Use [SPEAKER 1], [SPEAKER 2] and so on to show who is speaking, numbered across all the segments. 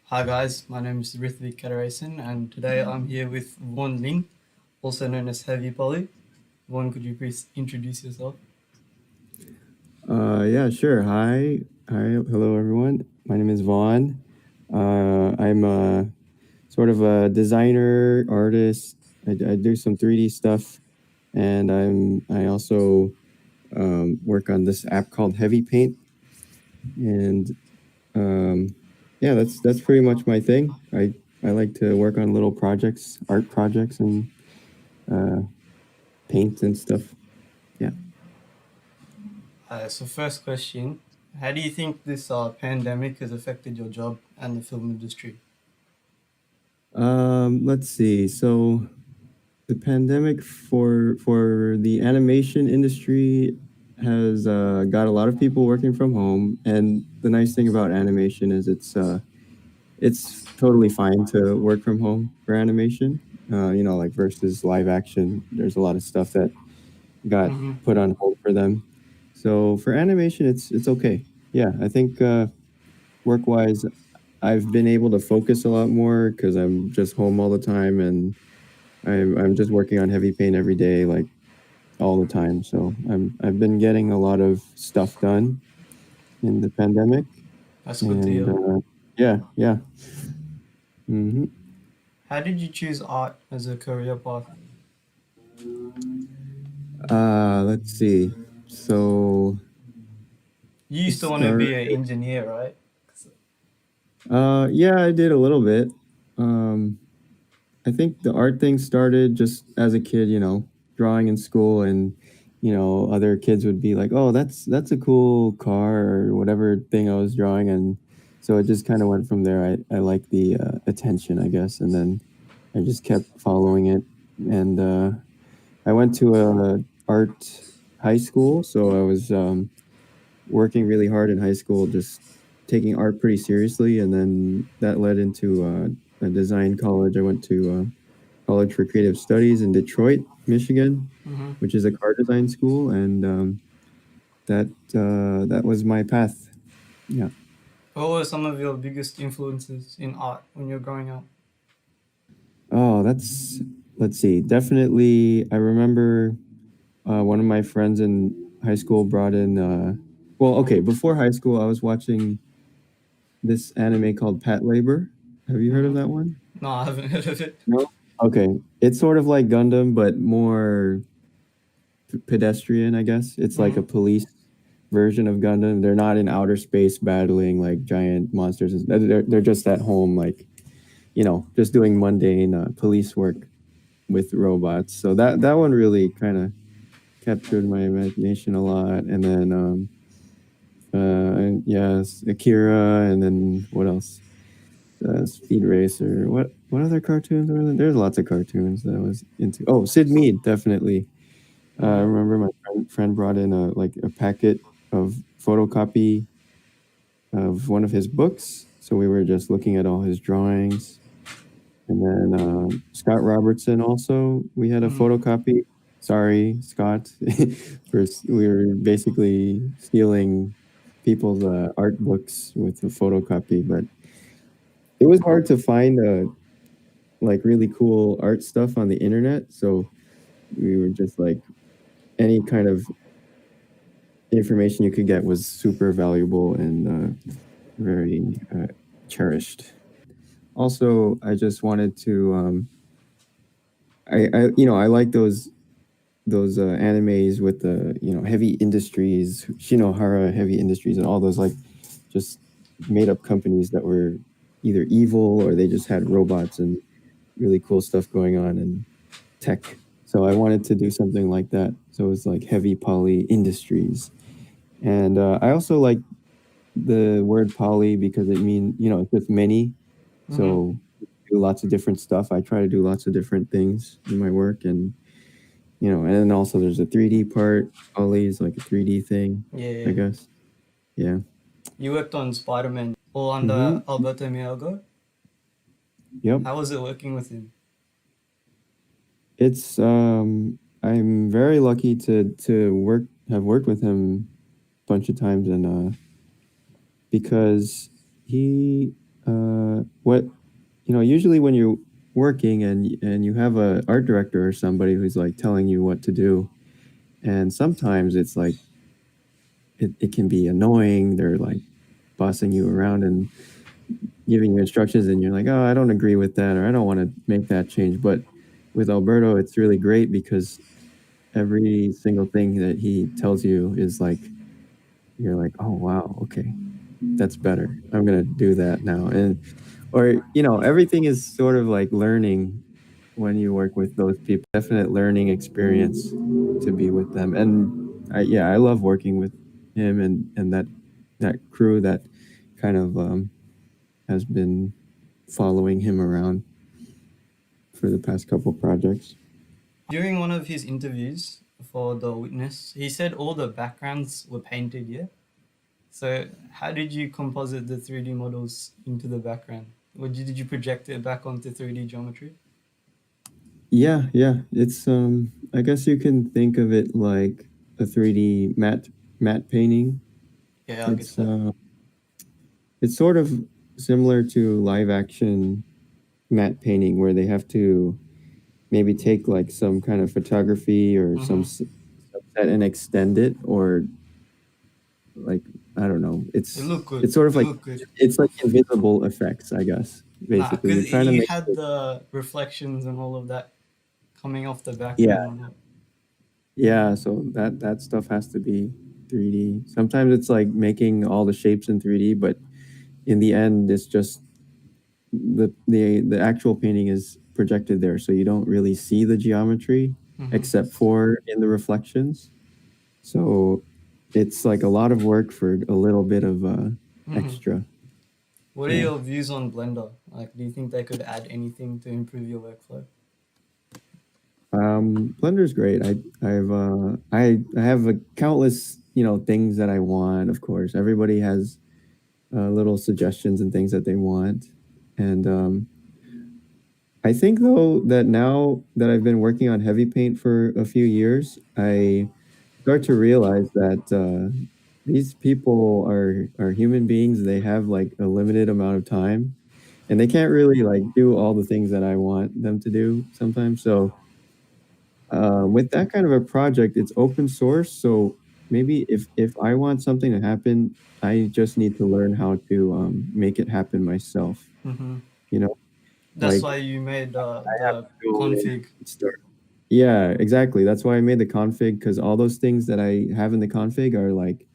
[SPEAKER 1] Hi guys, my name is Rithvik Kadaraisen and today I'm here with Vaughan Ling, also known as Heavypoly. Vaughan, could you please introduce yourself?
[SPEAKER 2] Yeah, sure. Hello everyone. My name is Vaughn. I'm a sort of a designer, artist. I do some 3D stuff, and I also work on this app called Heavypaint. And um, yeah, that's pretty much my thing. I like to work on little projects, art projects, and uh, paint and stuff. Yeah.
[SPEAKER 1] So first question, how do you think this pandemic has affected your job and the film industry?
[SPEAKER 2] Let's see. So the pandemic for the animation industry has got a lot of people working from home, and the nice thing about animation is it's totally fine to work from home for animation. Like versus live action, there's a lot of stuff that got
[SPEAKER 1] Mm-hmm.
[SPEAKER 2] put on hold for them. So for animation, it's okay. Yeah, I think work wise, I've been able to focus a lot more because I'm just home all the time and I'm just working on heavy paint every day, like all the time. So I've been getting a lot of stuff done in the pandemic,
[SPEAKER 1] That's good to
[SPEAKER 2] and
[SPEAKER 1] hear.
[SPEAKER 2] yeah, yeah. hmm
[SPEAKER 1] How did you choose art as a career path?
[SPEAKER 2] Let's see. So
[SPEAKER 1] You
[SPEAKER 2] it
[SPEAKER 1] used to want to
[SPEAKER 2] started.
[SPEAKER 1] be an engineer, right?
[SPEAKER 2] Yeah, I did a little bit. Um, I think the art thing started just as a kid, drawing in school, and other kids would be like, "Oh, that's a cool car," or whatever thing I was drawing, and so it just kind of went from there. I like the attention, I guess, and then I just kept following it, and I went to a art high school, so I was working really hard in high school, just taking art pretty seriously, and then that led into a design college. I went to College for Creative Studies in Detroit, Michigan,
[SPEAKER 1] Mm-hmm.
[SPEAKER 2] which is a car design school, and that was my path. Yeah.
[SPEAKER 1] What were some of your biggest influences in art when you were growing up?
[SPEAKER 2] Oh, that's let's see. Definitely, I remember one of my friends in high school brought in. Well, okay, before high school, I was watching this anime called Pat Labor. Have you heard of
[SPEAKER 1] Mm-hmm.
[SPEAKER 2] that one?
[SPEAKER 1] No, I haven't heard of it.
[SPEAKER 2] No. Okay, it's sort of like Gundam, but more pedestrian, I guess. It's like
[SPEAKER 1] Mm-hmm.
[SPEAKER 2] a police version of Gundam. They're not in outer space battling like giant monsters. They're just at home, like just doing mundane police work with robots. So that one really kind of captured my imagination a lot. And then and yes, Akira, and then what else? Speed Racer. What other cartoons were there? There's lots of cartoons that I was into. Oh, Sid Mead, definitely. I
[SPEAKER 1] Mm-hmm.
[SPEAKER 2] remember my friend brought in a packet of photocopy of one of his books, so we were just looking at all his drawings. And then Scott Robertson also, we had a
[SPEAKER 1] Mm-hmm.
[SPEAKER 2] photocopy. Sorry, Scott, we were basically stealing people's art books with a photocopy, but it was hard to find like really cool art stuff on the internet. So we were just like any kind of information you could get was super valuable and very cherished. Also, I just wanted to I like those animes with the heavy industries, Shinohara Heavy Industries, and all those like just made up companies that were either evil or they just had robots and really cool stuff going on and tech. So I wanted to do something like that. So it was like Heavy Poly Industries, and I also like the word poly because it means it's just many.
[SPEAKER 1] Mm-hmm.
[SPEAKER 2] So do lots of different stuff. I try to do lots of different things in my work, and and then also there's a 3D part. Poly is like a 3D thing,
[SPEAKER 1] Yeah,
[SPEAKER 2] I
[SPEAKER 1] yeah.
[SPEAKER 2] guess. Yeah.
[SPEAKER 1] You worked on Spiderman all
[SPEAKER 2] Mm-hmm.
[SPEAKER 1] under Alberto Miyago.
[SPEAKER 2] Yep.
[SPEAKER 1] How was it working with him?
[SPEAKER 2] It's I'm very lucky to have worked with him a bunch of times, and because he what usually when you're working and you have a art director or somebody who's like telling you what to do, and sometimes it's like it can be annoying. They're like bossing you around and giving you instructions, and you're like, oh, I don't agree with that, or I don't want to make that change. But with Alberto, it's really great because every single thing that he tells you is like, you're like, oh wow, okay, that's better. I'm gonna do that now. And or everything is sort of like learning when you work with those people. Definite learning experience to be with them. And I love working with him and that crew that kind of has been following him around for the past couple projects.
[SPEAKER 1] During one of his interviews for The Witness, he said all the backgrounds were painted, yeah? So how did you composite the 3D models into the background? Or did you project it back onto 3D geometry?
[SPEAKER 2] Yeah, it's I guess you can think of it like a 3D matte painting.
[SPEAKER 1] Yeah, I get
[SPEAKER 2] It's
[SPEAKER 1] that.
[SPEAKER 2] it's sort of similar to live action matte painting where they have to maybe take like some kind of photography or some
[SPEAKER 1] Mm-hmm.
[SPEAKER 2] subset and extend it, or like I don't know.
[SPEAKER 1] It looked good.
[SPEAKER 2] It's sort of
[SPEAKER 1] It
[SPEAKER 2] like
[SPEAKER 1] looked good.
[SPEAKER 2] it's like invisible effects, I guess.
[SPEAKER 1] Nah,
[SPEAKER 2] Basically,
[SPEAKER 1] because
[SPEAKER 2] you're trying to
[SPEAKER 1] you
[SPEAKER 2] make
[SPEAKER 1] had
[SPEAKER 2] it,
[SPEAKER 1] the reflections and all of that coming off the
[SPEAKER 2] yeah,
[SPEAKER 1] background and all.
[SPEAKER 2] yeah. So that stuff has to be 3D. Sometimes it's like making all the shapes in 3D, but in the end, it's just the actual painting is projected there, so you don't really see the geometry
[SPEAKER 1] Mm-hmm.
[SPEAKER 2] except for in the reflections. So it's like a lot of work for a little bit of
[SPEAKER 1] Mm-hmm.
[SPEAKER 2] extra.
[SPEAKER 1] What are
[SPEAKER 2] Yeah.
[SPEAKER 1] your views on Blender? Like, do you think they could add anything to improve your workflow?
[SPEAKER 2] Blender's great. I have a countless things that I want. Of course, everybody has little suggestions and things that they want, and I think though that now that I've been working on heavy paint for a few years, I start to realize that these people are human beings. They have like a limited amount of time, and they can't really like do all the things that I want them to do sometimes. So with that kind of a project, it's open source. So maybe if I want something to happen, I just need to learn how to make it happen myself.
[SPEAKER 1] Mm-hmm.
[SPEAKER 2] You know,
[SPEAKER 1] That's
[SPEAKER 2] like
[SPEAKER 1] why you made
[SPEAKER 2] I have
[SPEAKER 1] the
[SPEAKER 2] to go in
[SPEAKER 1] config.
[SPEAKER 2] and start. Yeah, exactly. That's why I made the config, because all those things that I have in the config are like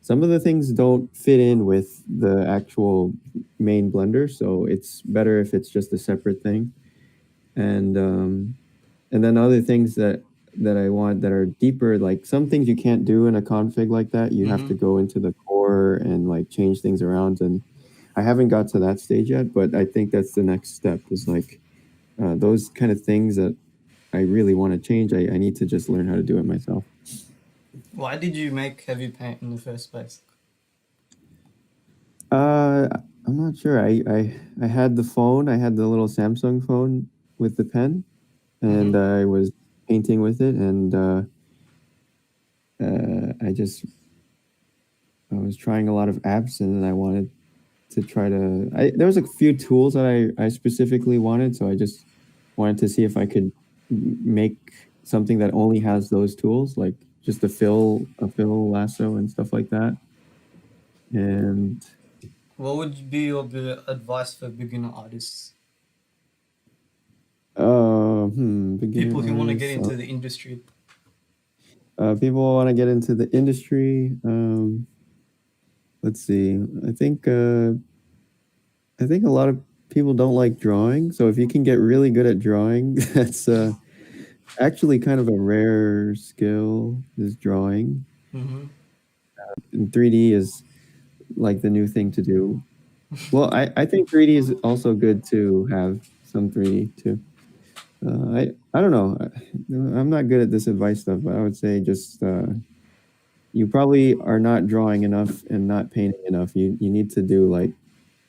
[SPEAKER 2] some of the things don't fit in with the actual main Blender, so it's better if it's just a separate thing. And then other things that I want that are deeper, like some things you can't do in a config like that. You have
[SPEAKER 1] Mm-hmm.
[SPEAKER 2] to go into the core and like change things around. And I haven't got to that stage yet, but I think that's the next step. Is like those kind of things that I really want to change. I need to just learn how to do it myself.
[SPEAKER 1] Why did you make heavy paint in the first place?
[SPEAKER 2] Uh, I'm not sure. I had the phone. I had the little Samsung phone with the pen,
[SPEAKER 1] Mm-hmm.
[SPEAKER 2] and I was painting with it, and I was trying a lot of apps, and then I wanted to try to. There was a few tools that I specifically wanted, so I just wanted to see if I could make something that only has those tools, like just a fill lasso and stuff like that. And
[SPEAKER 1] What would be your advice for beginner artists?
[SPEAKER 2] beginner
[SPEAKER 1] People who want to get
[SPEAKER 2] artists,
[SPEAKER 1] into the industry.
[SPEAKER 2] people want to get into the industry. Let's see. I think a lot of people don't like drawing. So if you can get really good at drawing, that's actually kind of a rare skill is drawing.
[SPEAKER 1] Mm-hmm.
[SPEAKER 2] And 3D is like the new thing to do. Well, I think 3D is also good to have some 3D too. I don't know. I'm not good at this advice stuff, but I would say just you probably are not drawing enough and not painting enough. You need to do like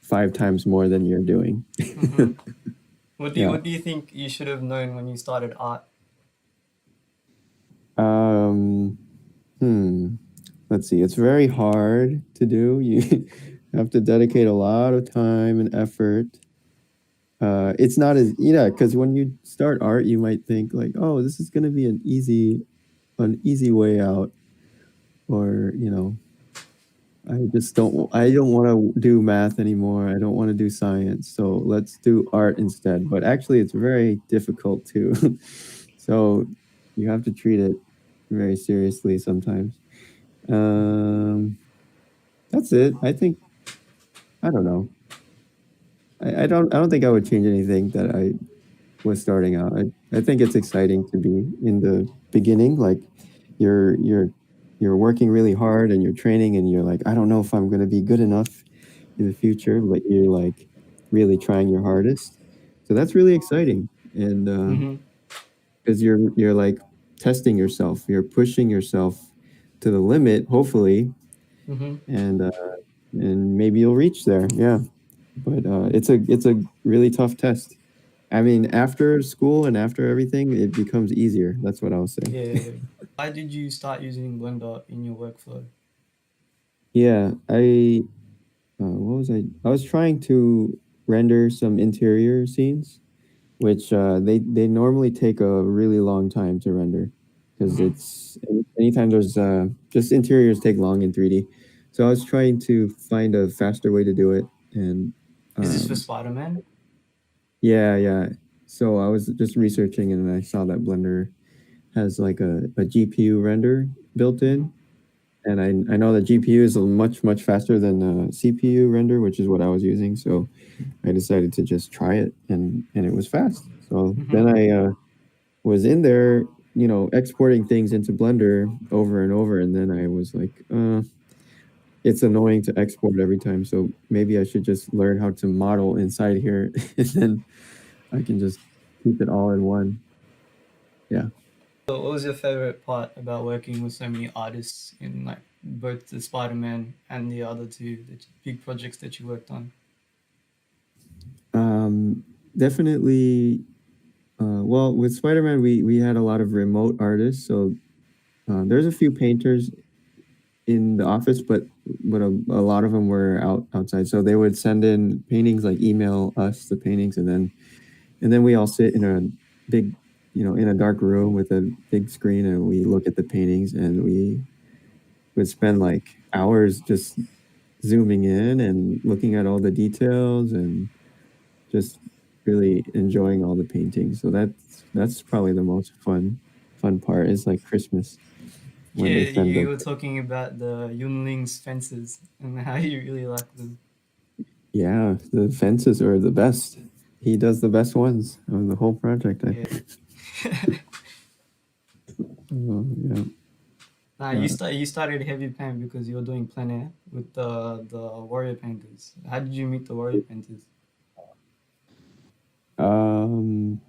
[SPEAKER 2] 5 times more than you're doing.
[SPEAKER 1] Mm-hmm.
[SPEAKER 2] Yeah.
[SPEAKER 1] What do you think you should have known when you started art?
[SPEAKER 2] Um, hmm. Let's see. It's very hard to do. You have to dedicate a lot of time and effort. It's not as yeah, because when you start art, you might think like, oh, this is gonna be an easy way out, or I don't want to do math anymore. I don't want to do science. So let's do art instead. But actually it's very difficult too. So you have to treat it very seriously sometimes. Um, that's it. I think I don't know. I don't think I would change anything that I was starting out. I think it's exciting to be in the beginning. Like you're you're you're working really hard and you're training and you're like, I don't know if I'm gonna be good enough in the future, but you're like really trying your hardest. So that's really exciting. And
[SPEAKER 1] Mm-hmm.
[SPEAKER 2] because you're like testing yourself, you're pushing yourself to the limit, hopefully,
[SPEAKER 1] Mm-hmm.
[SPEAKER 2] and maybe you'll reach there. Yeah, but it's a really tough test. I mean, after school and after everything, it becomes easier. That's what I'll say.
[SPEAKER 1] Yeah. Why did you start using Blender in your workflow?
[SPEAKER 2] Yeah, what was I? I was trying to render some interior scenes, which they normally take a really long time to render because
[SPEAKER 1] Mm-hmm.
[SPEAKER 2] it's anytime there's just interiors take long in 3D. So I was trying to find a faster way to do it, and
[SPEAKER 1] Is this for
[SPEAKER 2] um,
[SPEAKER 1] Spider-Man?
[SPEAKER 2] yeah, yeah. So I was just researching, and I saw that Blender has like a GPU render built
[SPEAKER 1] Mm-hmm.
[SPEAKER 2] in, and I know that GPU is much faster than CPU render, which is what I was using. So I decided to just try it, and it was fast. So
[SPEAKER 1] Mm-hmm.
[SPEAKER 2] then I was in there, exporting things into Blender over and over, and then I was like, it's annoying to export every time. So maybe I should just learn how to model inside here, and then I can just keep it all in one. Yeah.
[SPEAKER 1] So what was your favorite part about working with so many artists in like both the Spider-Man and the other two big projects that you worked on?
[SPEAKER 2] Um, Definitely. Well, with Spider-Man, we had a lot of remote artists, so there's a few painters in the office, but a lot of them were outside. So they would send in paintings, like email us the paintings, and then we all sit in a big, in a dark room with a big screen, and we look at the paintings, and we would spend like hours just zooming in and looking at all the details and just really enjoying all the paintings. So that's probably the most fun part is like Christmas when
[SPEAKER 1] Yeah,
[SPEAKER 2] they send
[SPEAKER 1] you
[SPEAKER 2] the
[SPEAKER 1] were talking about the Yunling's fences and how you really like them.
[SPEAKER 2] yeah, the fences are the best. He does the best ones on the whole project.
[SPEAKER 1] Yeah.
[SPEAKER 2] Yeah.
[SPEAKER 1] Now
[SPEAKER 2] Uh,
[SPEAKER 1] you started heavy paint because you were doing plein air with the warrior painters. How did you meet the warrior painters?
[SPEAKER 2] um,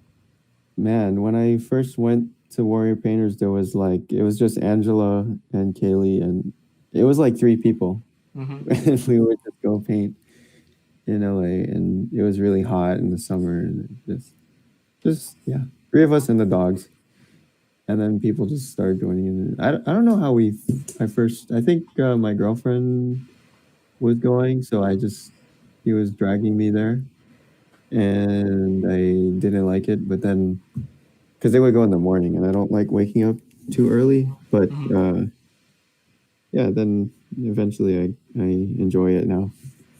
[SPEAKER 2] Man, when I first went to Warrior Painters, there was like it was just Angela and Kaylee, and it was like three people,
[SPEAKER 1] Mm-hmm.
[SPEAKER 2] and we would just go paint in LA, and it was really hot in the summer, and just yeah, three of us and the dogs, and then people just started joining in. I don't know how I think my girlfriend was going, so he was dragging me there, and I didn't like it, but then because they would go in the morning, and I don't like waking up too early. But
[SPEAKER 1] Mm-hmm.
[SPEAKER 2] yeah, then eventually I enjoy it now.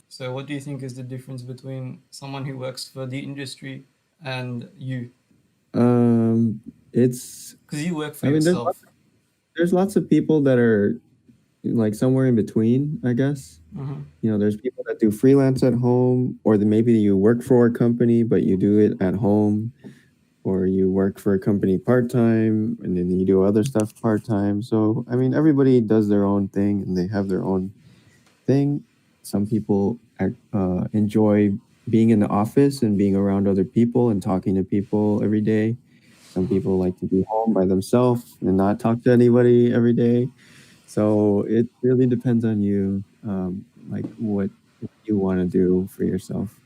[SPEAKER 1] So what do you think is the difference between someone who works for the industry and you?
[SPEAKER 2] It's
[SPEAKER 1] Because you work for
[SPEAKER 2] I mean
[SPEAKER 1] yourself.
[SPEAKER 2] there's lots of people that are like somewhere in between, I guess.
[SPEAKER 1] Mm-hmm.
[SPEAKER 2] There's people that do freelance at home, or maybe you work for a company but you do it at home, or you work for a company part time and then you do other stuff part time. So I mean, everybody does their own thing and they have their own thing. Some people enjoy being in the office and being around other people and talking to people every day. Some
[SPEAKER 1] Mm-hmm.
[SPEAKER 2] people like to be home by themselves and not talk to anybody every day. So it really depends on you, like what you want to do for yourself.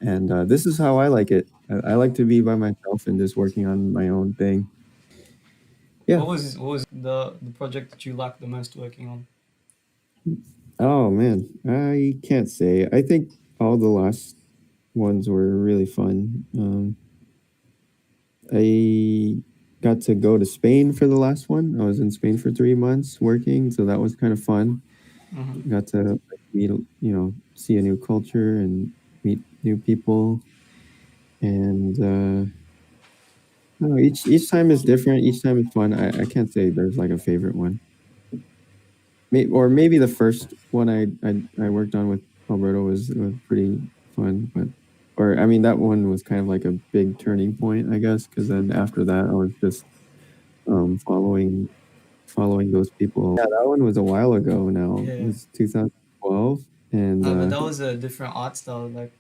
[SPEAKER 2] And this is how I like it. I like to be by myself and just working on my own thing. Yeah.
[SPEAKER 1] What was the project that you liked the most working on?
[SPEAKER 2] Oh man, I can't say. I think all the last ones were really fun. I got to go to Spain for the last one. I was in Spain for 3 months working, so that was kind of fun.
[SPEAKER 1] Mm-hmm.
[SPEAKER 2] Got to like, meet, see a new culture and meet new people. And I don't know, each time is different. Each time is fun. I can't say there's like a favorite one. Or maybe the first one I worked on with Alberto was pretty fun, but or I mean that one was kind of like a big turning point, I guess, because then after that I was just following those people. Yeah, that one was a while ago now. It
[SPEAKER 1] Yeah.
[SPEAKER 2] was 2012, and
[SPEAKER 1] But that was a different art style, like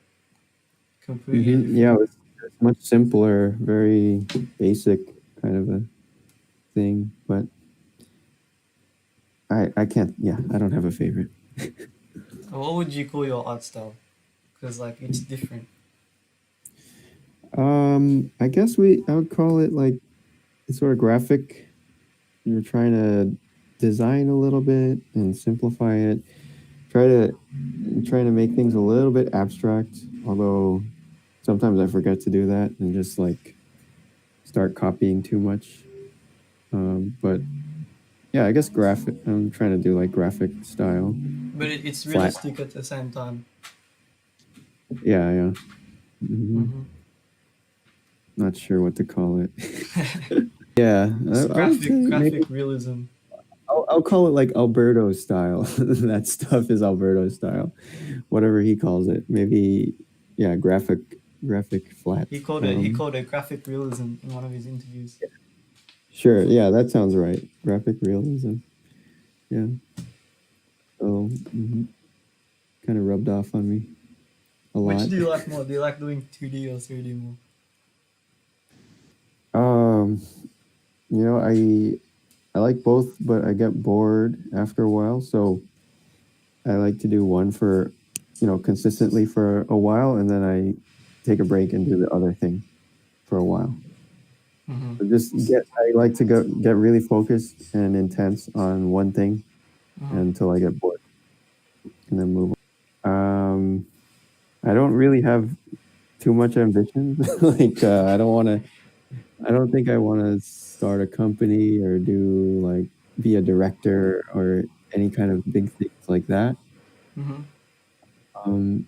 [SPEAKER 1] completely
[SPEAKER 2] yeah,
[SPEAKER 1] different.
[SPEAKER 2] it's much simpler, very basic kind of a thing. But I can't. Yeah, I don't have a favorite.
[SPEAKER 1] What would you call your art style? Because like it's different.
[SPEAKER 2] I guess I would call it like sort of graphic. You're trying to design a little bit and simplify it. Try to trying to make things a little bit abstract, although sometimes I forget to do that and just like start copying too much. But yeah, I guess graphic. I'm trying to do like graphic style,
[SPEAKER 1] But it's
[SPEAKER 2] flat.
[SPEAKER 1] realistic at the same time.
[SPEAKER 2] Yeah, yeah. hmm
[SPEAKER 1] Mm-hmm.
[SPEAKER 2] Not sure what to call it. Yeah,
[SPEAKER 1] It's
[SPEAKER 2] I would say maybe
[SPEAKER 1] graphic realism.
[SPEAKER 2] I'll call it like Alberto style. That stuff is Alberto style, whatever he calls it. Maybe yeah, graphic flat.
[SPEAKER 1] He called it graphic realism in one of his interviews.
[SPEAKER 2] Sure, yeah, that sounds right. Graphic realism. Yeah. So kind of rubbed off on me a
[SPEAKER 1] Which
[SPEAKER 2] lot.
[SPEAKER 1] do you like more? Do you like doing 2D or 3D more?
[SPEAKER 2] um, I like both, but I get bored after a while. So I like to do one for, consistently for a while, and then I take a break and do the other thing for a while.
[SPEAKER 1] Mm-hmm.
[SPEAKER 2] So I like to get really focused and intense on one thing
[SPEAKER 1] Mm-hmm.
[SPEAKER 2] until I get bored, and then move on. I don't really have too much ambition. Like I don't think I want to start a company or do like be a director or any kind of big things like that.
[SPEAKER 1] Mm-hmm.
[SPEAKER 2] Um,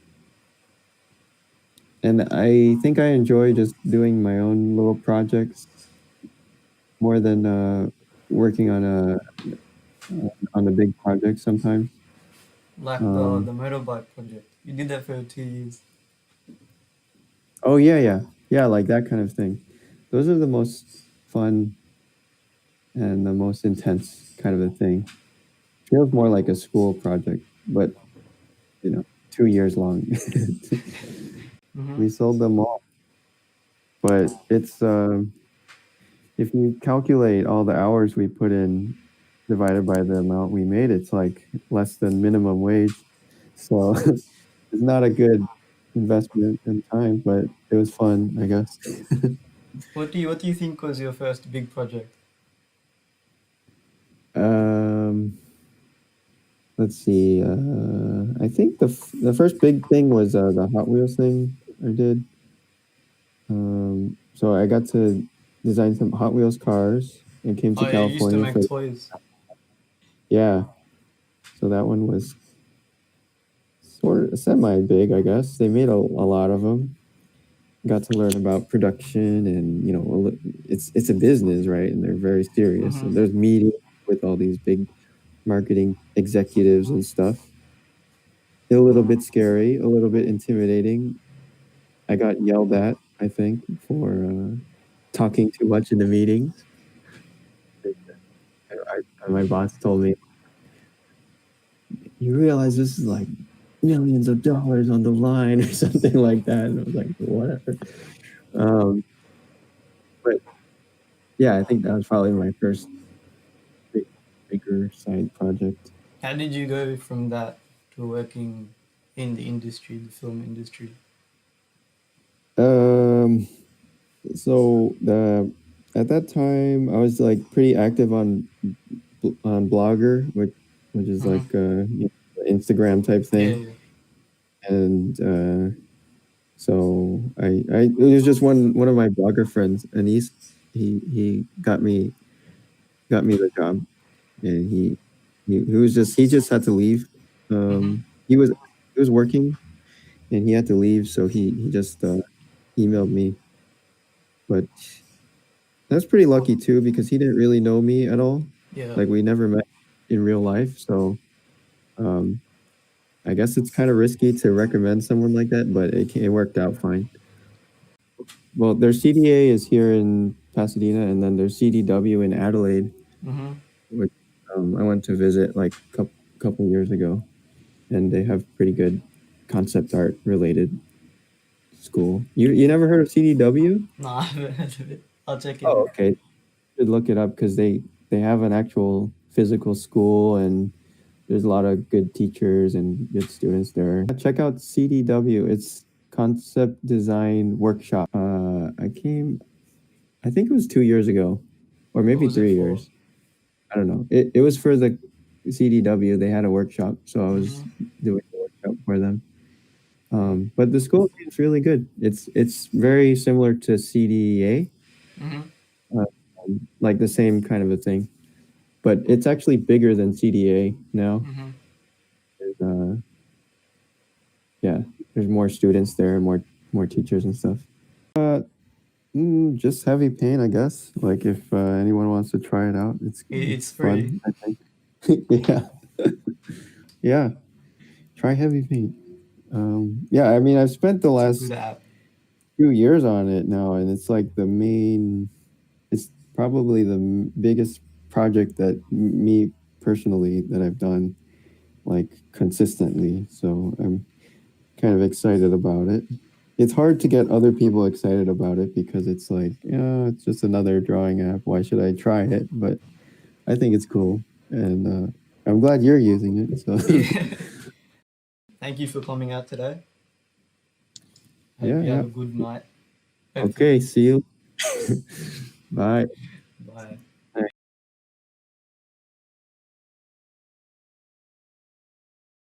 [SPEAKER 2] and I think I enjoy just doing my own little projects more than working on a big project sometimes.
[SPEAKER 1] Like the
[SPEAKER 2] Um,
[SPEAKER 1] motorbike project. You did that for 2 years.
[SPEAKER 2] oh yeah, like that kind of thing. Those are the most fun and the most intense kind of a thing. Feels more like a school project, but 2 years long.
[SPEAKER 1] Mm-hmm.
[SPEAKER 2] We sold them all, but it's if you calculate all the hours we put in divided by the amount we made, it's like less than minimum wage. So it's not a good investment in time, but it was fun, I guess.
[SPEAKER 1] What do you think was your first big project?
[SPEAKER 2] um, let's see. I think the first big thing was the Hot Wheels thing I did. So I got to design some Hot Wheels cars and came
[SPEAKER 1] Oh
[SPEAKER 2] to
[SPEAKER 1] yeah, you used to
[SPEAKER 2] California
[SPEAKER 1] make
[SPEAKER 2] for
[SPEAKER 1] toys.
[SPEAKER 2] yeah. So that one was sort of semi big, I guess. They made a lot of them. Got to learn about production and it's a business, right? And they're very serious.
[SPEAKER 1] Mm-hmm.
[SPEAKER 2] And there's meetings with all these big marketing executives and stuff. A little bit
[SPEAKER 1] Mm-hmm.
[SPEAKER 2] scary, a little bit intimidating. I got yelled at, I think, for talking too much in the meetings. My boss told me, "You realize this is like millions of dollars on the line," or something like that. And I was like, "Whatever." Um, but yeah, I think that was probably my first big, bigger side project.
[SPEAKER 1] How did you go from that to working in the industry, the film industry?
[SPEAKER 2] Um, so the at that time I was like pretty active on Blogger, which is
[SPEAKER 1] Mm-hmm.
[SPEAKER 2] like the Instagram type
[SPEAKER 1] Yeah,
[SPEAKER 2] thing,
[SPEAKER 1] yeah.
[SPEAKER 2] and so it was just one of my blogger friends, Anis. He got me the job, and he just had to leave.
[SPEAKER 1] Mm-hmm.
[SPEAKER 2] He was working, and he had to leave, so he just emailed me. But that's pretty lucky too, because he didn't really know me at all.
[SPEAKER 1] Yeah.
[SPEAKER 2] Like we never met in real life, so um, I guess it's kind of risky to recommend someone like that, but it worked out fine. Well, their CDA is here in Pasadena, and then there's CDW in Adelaide,
[SPEAKER 1] Mm-hmm.
[SPEAKER 2] which I went to visit like a couple years ago, and they have pretty good concept art related school. You never heard of CDW?
[SPEAKER 1] No, I haven't heard of it. I'll check it
[SPEAKER 2] Oh,
[SPEAKER 1] out.
[SPEAKER 2] okay. You should look it up because they have an actual physical school, and there's a lot of good teachers and good students there. Check out CDW. It's Concept Design Workshop. I think it was 2 years ago, or
[SPEAKER 1] What
[SPEAKER 2] maybe
[SPEAKER 1] was it
[SPEAKER 2] three
[SPEAKER 1] for?
[SPEAKER 2] years. I don't know. It was for the CDW. They had a workshop, so I was
[SPEAKER 1] Mm-hmm.
[SPEAKER 2] doing the workshop for them. But the school is really good. It's very similar to CDA,
[SPEAKER 1] Mm-hmm.
[SPEAKER 2] like the same kind of a thing. But it's actually bigger than CDA now.
[SPEAKER 1] Mm-hmm.
[SPEAKER 2] There's, yeah, there's more students there, more teachers and stuff. Just heavy paint, I guess. Like if anyone wants to try it out,
[SPEAKER 1] It's
[SPEAKER 2] it's
[SPEAKER 1] free.
[SPEAKER 2] fun, I think. Yeah, yeah. Try heavy paint. Yeah, I mean, I've spent the
[SPEAKER 1] It's a
[SPEAKER 2] last
[SPEAKER 1] good app.
[SPEAKER 2] few years on it now, and it's like the main. It's probably the biggest project that me personally that I've done like consistently. So I'm kind of excited about it. It's hard to get other people excited about it because it's like, yeah, it's just another drawing app. Why should I try it? But I think it's cool, and I'm glad you're using it. So
[SPEAKER 1] Yeah. Thank you for coming out today. Hope
[SPEAKER 2] yeah,
[SPEAKER 1] you
[SPEAKER 2] yeah.
[SPEAKER 1] have a good night. Hopefully.
[SPEAKER 2] Okay, see you. Bye.
[SPEAKER 1] Bye.